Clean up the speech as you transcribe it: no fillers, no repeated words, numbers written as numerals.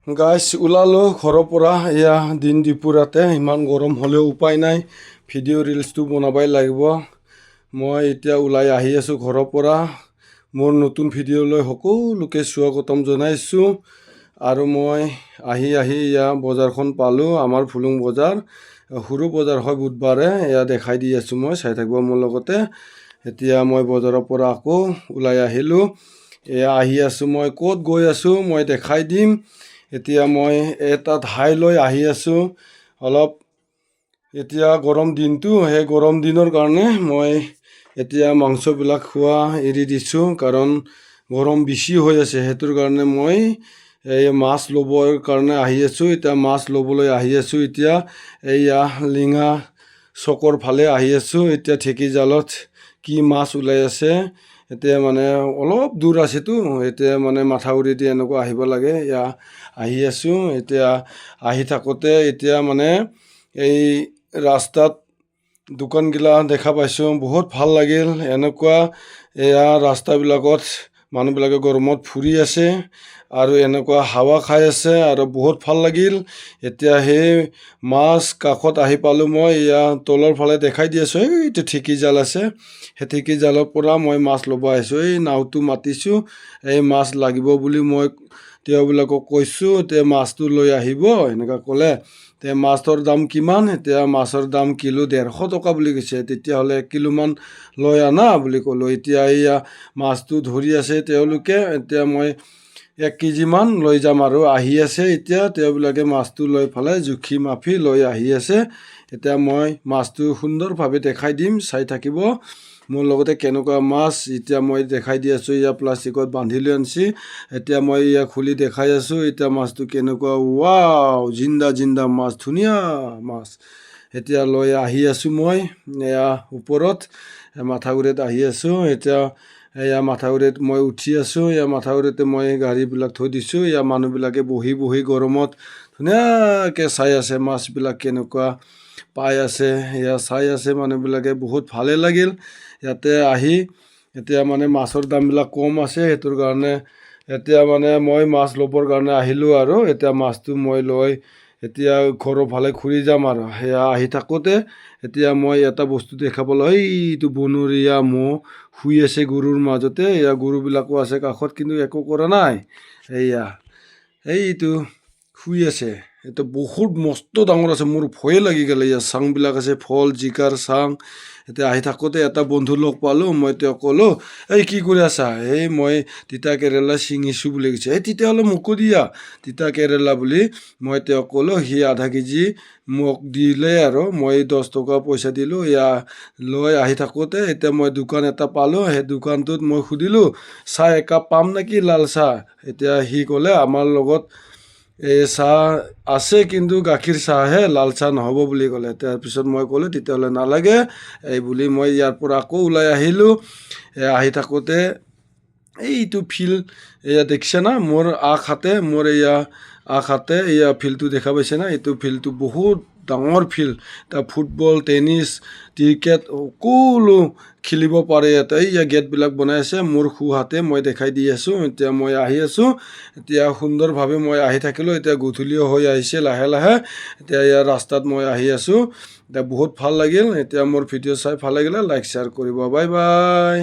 গাইছ ওলালোঁ ঘৰৰ পৰা এয়া দিন দুপৰীয়াতে ইমান গৰম হ'লেও উপায় নাই ভিডিঅ' ৰিলচটো বনাবই লাগিব মই এতিয়া ওলাই আহি আছোঁ ঘৰৰ পৰা মোৰ নতুন ভিডিঅ'লৈ সকলোকে স্বাগতম জনাইছোঁ আৰু মই আহি এয়া বজাৰখন পালোঁ আমাৰ ফুলুং বজাৰ সৰু বজাৰ হয় বুধবাৰে এয়া দেখাই দি আছোঁ মই চাই থাকিব মোৰ লগতে এতিয়া মই বজাৰৰ পৰা আকৌ ওলাই আহিলোঁ এয়া আহি আছোঁ মই ক'ত গৈ আছোঁ মই দেখাই দিম এতিয়া মই এটা ঠাইলৈ আহি আছোঁ অলপ এতিয়া গৰম দিনটো সেই গৰম দিনৰ কাৰণে মই এতিয়া মাংসবিলাক খোৱা এৰি দিছোঁ কাৰণ গৰম বেছি হৈ আছে সেইটোৰ কাৰণে মই এই মাছ ল'বৰ কাৰণে আহি আছোঁ এতিয়া মাছ ল'বলৈ আহি আছোঁ এতিয়া এইয়া লিঙা চকৰ ফালে আহি আছোঁ এতিয়া ঢেঁকীজালত কি মাছ ওলাই আছে এতিয়া মানে অলপ দূৰ আছেতো এতিয়া মানে মাথাউৰিদি এনেকুৱা আহিব লাগে এয়া আহি আছোঁ এতিয়া আহি থাকোঁতে এতিয়া মানে এই ৰাস্তাত দোকানগিলা দেখা পাইছোঁ বহুত ভাল লাগিল এনেকুৱা এয়া ৰাস্তাবিলাকত মানুহবিলাকে গৰমত ফুৰি আছে আৰু এনেকুৱা হাৱা খাই আছে আৰু বহুত ভাল লাগিল এতিয়া সেই মাছ কাষত আহি পালোঁ মই এয়া তলৰ ফালে দেখাই দি আছোঁ এইটো ঢেঁকীজাল আছে সেই ঢেঁকীজালৰ পৰা মই মাছ ল'ব আহিছোঁ এই নাওটো মাতিছোঁ এই মাছ লাগিব বুলি মই তেওঁবিলাকক কৈছোঁ তে মাছটো লৈ আহিব এনেকুৱা ক'লে তে মাছৰ দাম কিমান এতিয়া মাছৰ দাম কিলো 150 টকা বুলি কৈছে তেতিয়াহ'লে 1 কিলোমান লৈ আনা বুলি ক'লোঁ এতিয়া এয়া মাছটো ধৰি আছে তেওঁলোকে এতিয়া মই 1 কেজিমান লৈ যাম আৰু আহি আছে এতিয়া তেওঁবিলাকে মাছটো লৈ পেলাই জুখি মাফি লৈ আহি আছে এতিয়া মই মাছটো সুন্দৰভাৱে দেখাই দিম চাই থাকিব মোৰ লগতে কেনেকুৱা মাছ এতিয়া মই দেখাই দি আছোঁ এয়া প্লাষ্টিকত বান্ধি লৈ আনিছি এতিয়া মই এয়া খুলি দেখাই আছোঁ এতিয়া মাছটো কেনেকুৱা ৱাও জিন্দা মাছ ধুনীয়া মাছ এতিয়া লৈ আহি আছোঁ মই এয়া ওপৰত মাথাউৰিত আহি আছোঁ এতিয়া এয়া মাথাউৰিত মই উঠি আছোঁ এয়া মাথাউৰিতে মই গাড়ীবিলাক থৈ দিছোঁ এয়া মানুহবিলাকে বহি গৰমত ধুনীয়াকৈ চাই আছে মাছবিলাক কেনেকুৱা পাই আছে এয়া চাই আছে মানুহবিলাকে বহুত ভালে লাগিল ইয়াতে আহি এতিয়া মানে মাছৰ দামবিলাক কম আছে সেইটোৰ কাৰণে এতিয়া মানে মই মাছ ল'বৰ কাৰণে আহিলোঁ আৰু এতিয়া মাছটো মই লৈ এতিয়া ঘৰৰ ফালে ঘূৰি যাম আৰু সেয়া আহি থাকোঁতে এতিয়া মই এটা বস্তু দেখা পালোঁ এইটো বনৰীয়া ম'হ শুই আছে গৰুৰ মাজতে এয়া গৰুবিলাকো আছে কাষত কিন্তু একো কৰা নাই এয়া এইটো শুই আছে এইটো বহুত মস্ত ডাঙৰ আছে মোৰ ভয়ে লাগি গ'লে ইয়াৰ চাংবিলাক আছে ফল জিকাৰ চাং এতিয়া আহি থাকোঁতে এটা বন্ধু লগ পালোঁ মই তেওঁক ক'লোঁ এই কি কৰি আছা এই মই তিতা কেৰেলা ছিঙিছোঁ বুলি কৈছে এই তেতিয়াহ'লে মোকো দিয়া তিতা কেৰেলা বুলি মই তেওঁক ক'লোঁ সি আধা কেজি মোক দিলে আৰু মই 10 টকা পইচা দিলোঁ এয়া লৈ আহি থাকোঁতে এতিয়া মই দোকান এটা পালোঁ সেই দোকানটোত মই সুধিলোঁ চাহ একাপ পাম নেকি লাল চাহ এতিয়া সি ক'লে আমাৰ লগত এই চাহ আছে কিন্তু গাখীৰ চাহহে লাল চাহ নহ'ব বুলি ক'লে তাৰপিছত মই ক'লোঁ তেতিয়াহ'লে নালাগে এই বুলি মই ইয়াৰ পৰা আকৌ ওলাই আহিলোঁ আহি থাকোঁতে এইটো ফিল্ড এয়া দেখিছে না মোৰ আঘাতে এয়া ফিল্ডটো দেখা পাইছে না এইটো ফিল্ডটো বহুত ডাঙৰ ফিল্ড তাৰ ফুটবল টেনিছ ক্ৰিকেট সকলো খেলিব পাৰে ইয়াতে এয়া গেটবিলাক বনাই আছে মোৰ সোঁহাতে মই দেখাই দি আছোঁ এতিয়া মই আহি আছোঁ এতিয়া সুন্দৰভাৱে মই আহি থাকিলোঁ এতিয়া গধূলিও হৈ আহিছে লাহে এতিয়া ইয়াৰ ৰাস্তাত মই আহি আছোঁ এতিয়া বহুত ভাল লাগিল এতিয়া মোৰ ভিডিঅ' চাই ভাল লাগিলে লাইক শ্বেয়াৰ কৰিব বাই বাই